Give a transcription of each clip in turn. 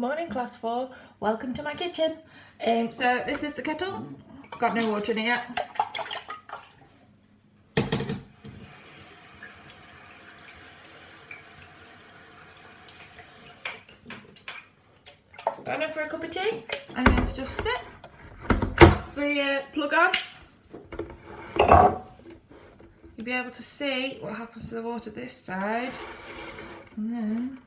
Good morning, class 4. Welcome to my kitchen. So this is the kettle. Got no water in it yet. Got enough for a cup of tea. I'm going to just sit. The plug on. You'll be able to see what happens to the water this side, and then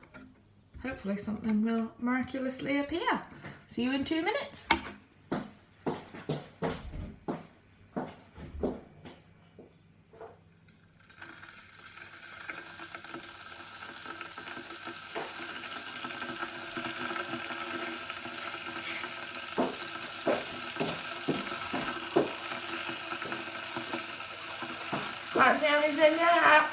hopefully something will miraculously appear. See you in 2 minutes. Right, now is in there.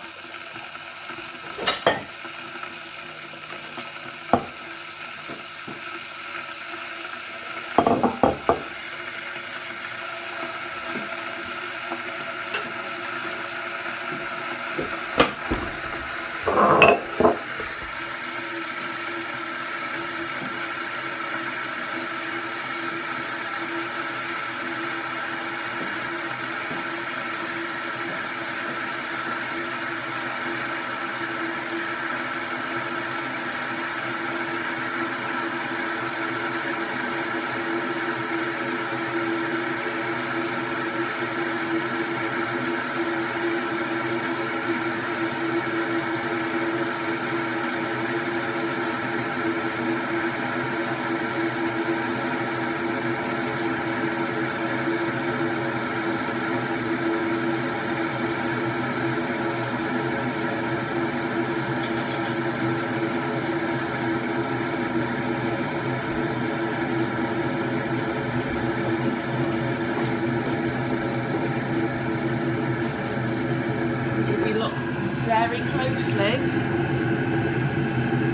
Very closely, you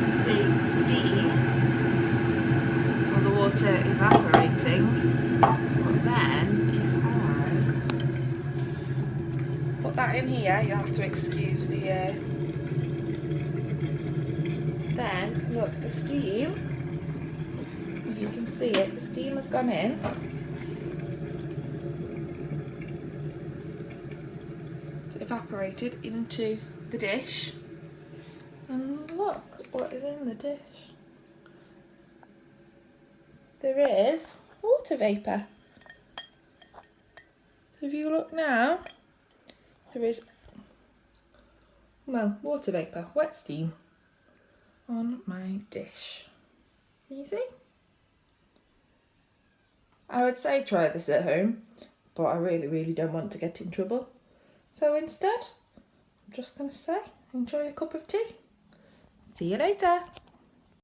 can see steam or the water evaporating, but then if I put that in here, you'll have to excuse the then look, the steam, if you can see it, the steam has gone in. It's evaporated into the dish, and look what is in the dish. There is water vapour. If you look now, there is, well, water vapour, wet steam on my dish. Can you see? I would say try this at home, but I really don't want to get in trouble. So instead, I'm just going to say, enjoy a cup of tea. See you later.